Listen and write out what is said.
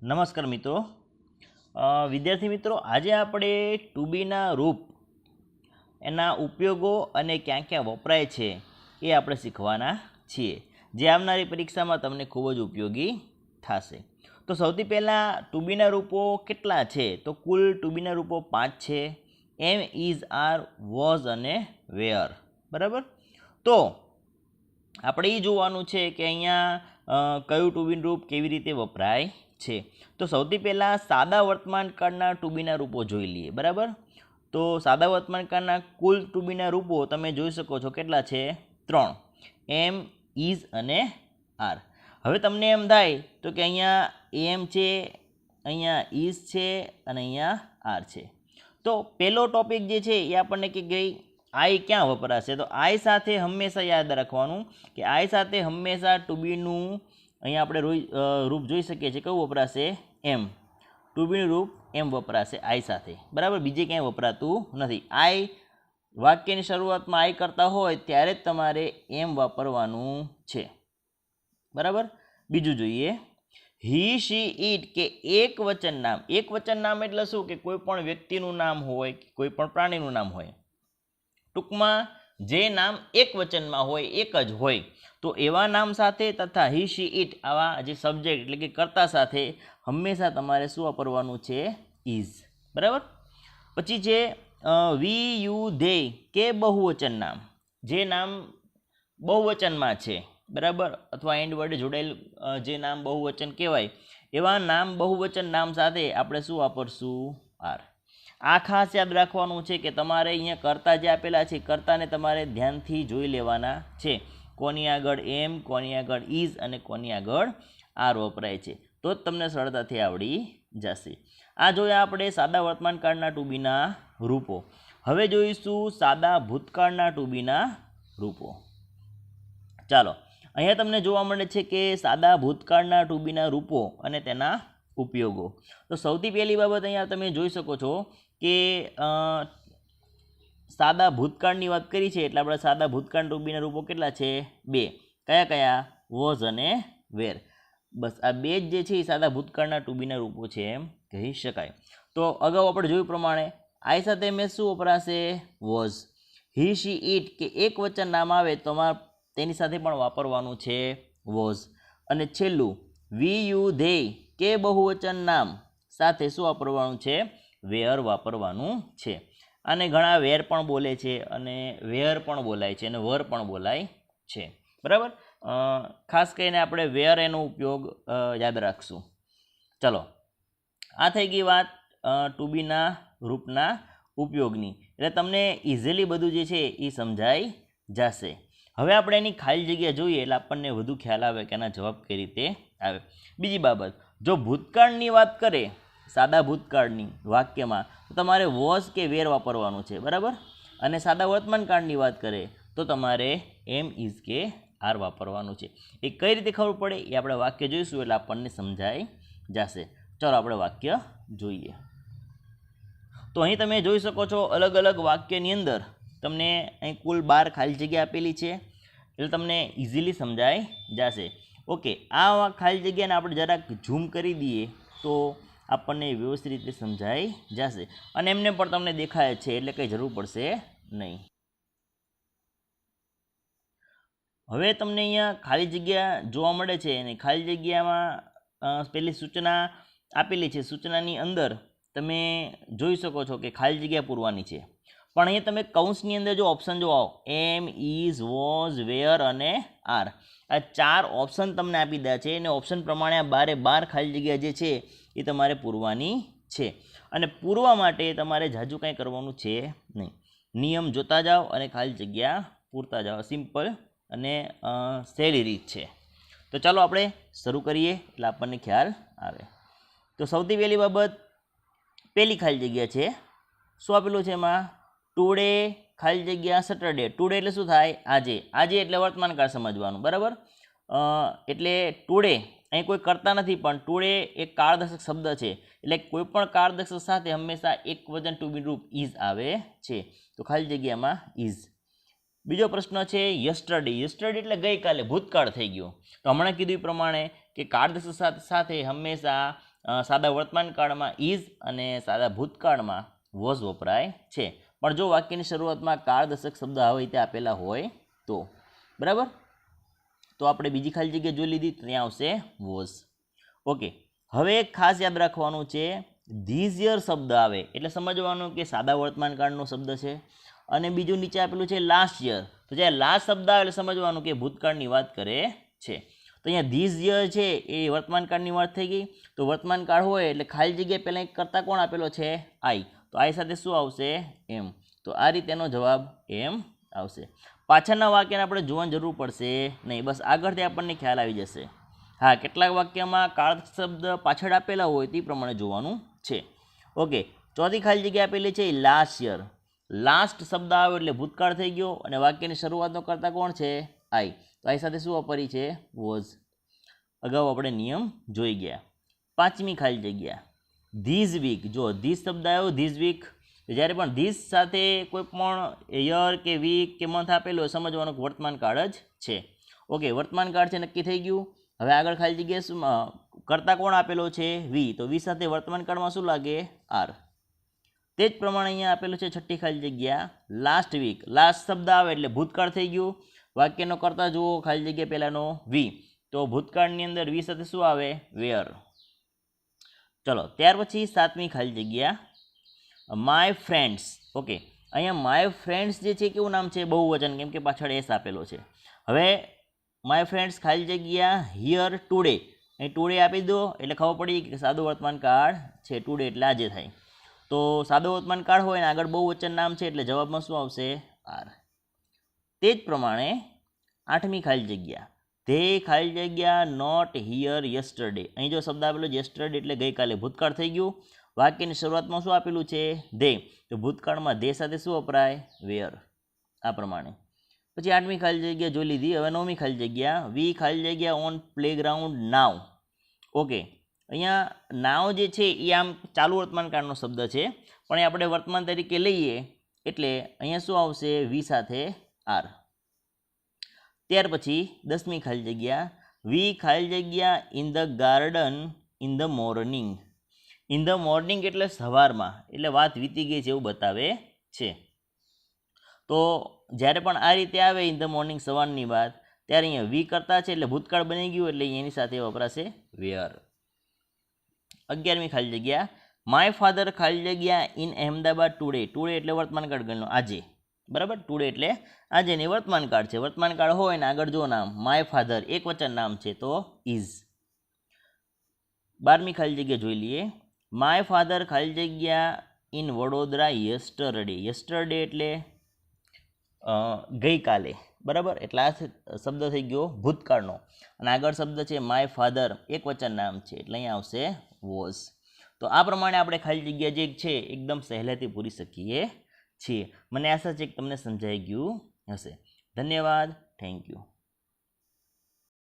નમસ્કાર મિત્રો. વિદ્યાર્થી મિત્રો, આજે આપણે ટુ બીના રૂપ, એના ઉપયોગો અને ક્યાં ક્યાં વપરાય છે એ આપણે શીખવાના છીએ, જે આવનારી પરીક્ષામાં તમને ખૂબ જ ઉપયોગી થશે. તો સૌથી પહેલાં ટુ બીના રૂપો કેટલા છે? તો કુલ ટુ બીના રૂપો 5 છે: એમ, ઇઝ, આર, વોઝ અને વેર. બરાબર. તો આપણે એ જોવાનું છે કે અહીંયા કયું ટુ બીનું રૂપ કેવી રીતે વપરાય છે. તો સૌથી પહેલાં સાદા વર્તમાન કાળના ટુ બીના રૂપો જોઈ લઈએ. બરાબર. તો સાદા વર્તમાન કાળના કુલ ટુ બીના રૂપો તમે જોઈ શકો છો કેટલા છે? 3: એમ, ઇઝ અને આર. હવે તમને એમ થાય તો કે અહીંયા એમ છે, અહીંયા ઇઝ છે અને અહીંયા આર છે. તો પહેલો ટોપિક જે છે એ આપણને કે ગઈ આઈ ક્યાં વપરાશે? તો આઈ સાથે હંમેશા યાદ રાખવાનું કે આઈ સાથે હંમેશા ટુ બીનું અહીંયા આપણે રૂપ જોઈ શકીએ છીએ. કયું વપરાશે? એમ. ટુ બીનું રૂપ એમ વપરાશે આઈ સાથે. બરાબર. બીજે ક્યાંય વપરાતું નથી. આઈ વાક્યની શરૂઆતમાં આઈ કરતા હોય ત્યારે જ તમારે એમ વાપરવાનું છે. બરાબર. બીજું જોઈએ, હી, શી, ઇટ કે એક વચન નામ. એક વચન નામ એટલે શું? કે કોઈ પણ વ્યક્તિનું નામ હોય, કોઈ પણ પ્રાણીનું નામ હોય. ટૂંકમાં જે નામ એક વચનમાં હોય, એક જ હોય, તો એવા નામ સાથે તથા હી, શી, ઇટ આવા જે સબ્જેક્ટ એટલે કે કર્તા સાથે હંમેશા તમારે શું વાપરવાનું છે? ઇઝ. બરાબર. પછી છે વી, યુ, ધે કે બહુવચન નામ. જે નામ બહુવચનમાં છે, બરાબર, અથવા એન્ડ વર્ડ જોડાયેલ જે નામ બહુવચન કહેવાય, એવા નામ બહુવચન નામ સાથે આપણે શું વાપરશું? આર. આ ખાસ યાદ રાખવાનું છે કે તમારે અહીંયા કર્તા જે આપેલા છે, કર્તાને તમારે ધ્યાનથી જોઈ લેવાના છે. કોની આગળ એમ, કોની આગળ ઇઝ અને કોની આગળ આર વપરાય છે, તો જ તમને સરળતાથી આવડી જશે. આ જોયા આપણે સાદા વર્તમાન કાળના ટુ બીના રૂપો. હવે જોઈશું સાદા ભૂતકાળના ટુ બીના રૂપો. ચાલો, અહીંયા તમને જોવા મળે છે કે સાદા ભૂતકાળના ટુ બીના રૂપો અને તેના ઉપયોગો. તો સૌથી પહેલી બાબત અહીંયા તમે જોઈ શકો છો કે સાદા ભૂતકાળની વાત કરી છે, એટલે આપણે સાદા ભૂતકાળ ટુ બીના રૂપો કેટલા છે? 2. કયા કયા? વોઝ અને વેર. બસ આ બે જ જે છે એ સાદા ભૂતકાળના ટુ બીના રૂપો છે એમ કહી શકાય. તો અગાઉ આપણે જોયું પ્રમાણે આઈ સાથે મેં શું વપરાશે? વોઝ. હી, શી, ઇટ કે એક વચન નામ આવે તો તેની સાથે પણ વાપરવાનું છે વોઝ. અને છેલ્લું વી, યુ, ધે કે બહુવચન નામ સાથે શું વાપરવાનું છે? વેર વાપરવાનું છે. આને ઘણા વેર પણ બોલે છે અને વેર પણ બોલાય છે અને વર પણ બોલાય છે. બરાબર. ખાસ કરીને આપણે વેર એનો ઉપયોગ યાદ રાખશું. ચલો, આ થઈ ગઈ વાત ટુ બીના રૂપના ઉપયોગની. એટલે તમને ઇઝીલી બધું જે છે એ સમજાઈ જશે. હવે આપણે એની ખાલી જગ્યા જોઈએ એટલે આપણને વધુ ખ્યાલ આવે કે એના જવાબ કઈ રીતે આવે. બીજી બાબત, જો ભૂતકાળની વાત કરે સાદા ભૂતકાળની વાક્યમાં, તો તમારે વોઝ કે વેર વાપરવાનું છે. બરાબર. અને સાદા વર્તમાન કાળની વાત કરે તો તમારે એમ, ઇઝ કે આર વાપરવાનું છે. એ કઈ રીતે ખબર પડે એ આપણે વાક્ય જોઈશું એટલે આપણને સમજાઈ જશે. ચાલો આપણે વાક્ય જોઈએ. તો અહીં તમે જોઈ શકો છો અલગ અલગ વાક્યની અંદર તમને અહીં કુલ 12 ખાલી જગ્યા આપેલી છે, એટલે તમને ઇઝીલી સમજાઈ જશે. ઓકે, આ ખાલી જગ્યાને આપણે જરાક ઝૂમ કરી દઈએ તો આપણને વ્યવસ્થિત રીતે સમજાઈ જશે. અને એમને પણ તમને દેખાય છે એટલે કંઈ જરૂર પડશે નહીં. હવે તમને અહીંયા ખાલી જગ્યા જોવા મળે છે અને ખાલી જગ્યામાં પહેલી સૂચના આપેલી છે. સૂચનાની અંદર તમે જોઈ શકો છો કે ખાલી જગ્યા પૂરવાની છે. પણ અહીંયા તમે કૌંસની અંદર જો ઓપ્શન જો આવો, એમ, ઇઝ, વોઝ, વેર અને આર, આ 4 ઓપ્શન તમને આપી દીધા છે અને ઓપ્શન પ્રમાણે આ 12 ખાલી જગ્યા જે છે એ તમારે પૂરવાની છે. અને પૂરવા માટે તમારે જાજુ કાંઈ કરવાનું છે નહીં. નિયમ જોતા જાઓ અને ખાલી જગ્યા પૂરતા જાઓ. સિમ્પલ અને સહેલી રીત છે. તો ચાલો આપણે શરૂ કરીએ એટલે આપણને ખ્યાલ આવે. તો સૌથી પહેલી બાબત, પહેલી ખાલી જગ્યા છે. શું આપેલું છે એમાં? ટુડે ખાલી જગ્યા સેટરડે. ટુડે એટલે શું થાય? આજે. આજે એટલે વર્તમાન કાળ સમજવાનું. બરાબર. એટલે ટુડે અહીં કોઈ કરતા નથી, પણ ટુડે એક કાળદર્શક શબ્દ છે, એટલે કોઈ પણ કાળદર્શક સાથે હંમેશા એક વચન ટુ બી રૂપ ઇઝ આવે છે. તો ખાલી જગ્યામાં ઇઝ. બીજો પ્રશ્ન છે યસ્ટરડે. યસ્ટરડે એટલે ગઈકાલે, ભૂતકાળ થઈ ગયો. તો હમણાં કીધું એ પ્રમાણે કે કાળદર્શક સાથે હંમેશા સાદા વર્તમાન કાળમાં ઇઝ અને સાદા ભૂતકાળમાં વોઝ વપરાય છે. પણ જો વાક્યની શરૂઆતમાં કાળદર્શક શબ્દ આવે તે આપેલા હોય તો, બરાબર. તો આપણે બીજી ખાલી જગ્યા જોઈ લીધી, ત્યાં આવશે વોઝ. ઓકે, હવે એક ખાસ યાદ રાખવાનું છે, ધીઝ યર શબ્દ આવે એટલે સમજવાનું કે સાદા વર્તમાન કાળનો શબ્દ છે. અને બીજું નીચે આપેલું છે લાસ્ટ યર, તો જ્યારે લાસ્ટ શબ્દ આવે એટલે સમજવાનું કે ભૂતકાળની વાત કરે છે. તો અહીંયા ધીઝ યર છે એ વર્તમાન કાળની વાત થઈ ગઈ. તો વર્તમાન કાળ હોય એટલે ખાલી જગ્યાએ પહેલાં એક કરતા કોણ આપેલો છે? આઈ. તો આઈ સાથે શું આવશે? એમ. તો આ રીતેનો જવાબ એમ આવશે. પાછળના વાક્યને આપણે જોવાની જરૂર પડશે નહીં, બસ આગળથી આપણને ખ્યાલ આવી જશે. હા, કેટલાક વાક્યમાં કાળ શબ્દ પાછળ આપેલા હોય તે પ્રમાણે જોવાનું છે. ઓકે, ચોથી ખાલી જગ્યા આપેલી છે લાસ્ટ યર. લાસ્ટ શબ્દ આવે એટલે ભૂતકાળ થઈ ગયો અને વાક્યની શરૂઆતનો કરતા કોણ છે? આઈ. તો આઈ સાથે શું વાપરી છે? વોઝ. અગાઉ આપણે નિયમ જોઈ ગયા. પાંચમી ખાલી જગ્યા ધીઝ વીક. જો ધીઝ શબ્દ આવ્યો ધીઝ વીક, જ્યારે પણ ધીઝ સાથે કોઈ પણ યર કે વીક કે મંથ આપેલો હોય સમજવાનું કે વર્તમાન કાળ જ છે. ઓકે, વર્તમાન કાળ છે નક્કી થઈ ગયું. હવે આગળ ખાલી જગ્યા શું કરતા કોણ આપેલો છે? વી. તો વી સાથે વર્તમાન કાળમાં શું લાગે? આર. તે જ પ્રમાણે અહીંયા આપેલું છે છઠ્ઠી ખાલી જગ્યા લાસ્ટ વીક. લાસ્ટ શબ્દ આવે એટલે ભૂતકાળ થઈ ગયું. વાક્યનો કરતા જુઓ ખાલી જગ્યા પહેલાંનો વી. તો ભૂતકાળની અંદર વી સાથે શું આવે? વેર. ચલો, ત્યાર પછી સાતમી ખાલી જગ્યા માય ફ્રેન્ડ્સ. ઓકે, અહીંયા માય ફ્રેન્ડ્સ જે છે કેવું નામ છે? બહુવચન, કેમ કે પાછળ એસ આપેલો છે. હવે માય ફ્રેન્ડ્સ ખાલી જગ્યા હિયર ટુડે. અહીં ટુડે આપી દો એટલે ખબર પડી કે સાદો વર્તમાન કાળ છે. ટુડે એટલે આજે થાય. તો સાદો વર્તમાન કાળ હોય ને આગળ બહુવચન નામ છે એટલે જવાબમાં શું આવશે? આર. તે જ પ્રમાણે આઠમી ખાલી જગ્યા ધે ખાલી જગ્યા નોટ હિયર યસ્ટરડે. અહીં જો શબ્દ આપેલો યસ્ટરડે એટલે ગઈકાલે, ભૂતકાળ થઈ ગયું. વાક્યની શરૂઆતમાં શું આપેલું છે? ધે. તો ભૂતકાળમાં ધે સાથે શું વપરાય? વેર. આ પ્રમાણે પછી આઠમી ખાલી જગ્યા જોઈ લીધી. હવે નવમી ખાલી જગ્યા વી ખાલી જગ્યા ઓન પ્લેગ્રાઉન્ડ નાવ. ઓકે, અહીંયા નાવ જે છે એ આમ ચાલુ વર્તમાન કાળનો શબ્દ છે, પણ એ આપણે વર્તમાન તરીકે લઈએ એટલે અહીંયા શું આવશે? વી સાથે આર. ત્યાર પછી દસમી ખાલી જગ્યા વી ખાલી જગ્યા in the garden in the morning. In the morning એટલે સવારમાં, એટલે વાત વીતી ગઈ છે એવું બતાવે છે. તો જ્યારે પણ આ રીતે આવે ઇન ધ મોર્નિંગ સવારની વાત, ત્યારે અહીંયા વી કરતા છે એટલે ભૂતકાળ બની ગયું એટલે એની સાથે વપરાશે વેર. 11મી ખાલી જગ્યા માય ફાધર ખાલી જગ્યા ઇન અહેમદાબાદ ટુડે. ટુડે એટલે વર્તમાન કાળ ગણનો, આજે. બરાબર, ટુડે એટલે આજે ને વર્તમાન કાળ છે. વર્તમાન કાળ હોય ને આગળ જો નામ માય ફાધર એક વચન નામ છે તો ઇઝ. 12મી ખાલી જગ્યા જોઈ લઈએ માય ફાધર ખાલી જગ્યા ઇન વડોદરા યસ્ટરડે. યસ્ટરડે એટલે ગઈકાલે. બરાબર, એટલે આ શબ્દ થઈ ગયો ભૂતકાળનો અને આગળ શબ્દ છે માય ફાધર એક વચન નામ છે એટલે અહીંયા આવશે વોઝ. તો આ પ્રમાણે આપણે ખાલી જગ્યા જે છે એકદમ સહેલાઈથી પૂરી શકીએ છીએ. મને આશા છે કે તમને સમજાઈ ગયું હશે. ધન્યવાદ. Thank you.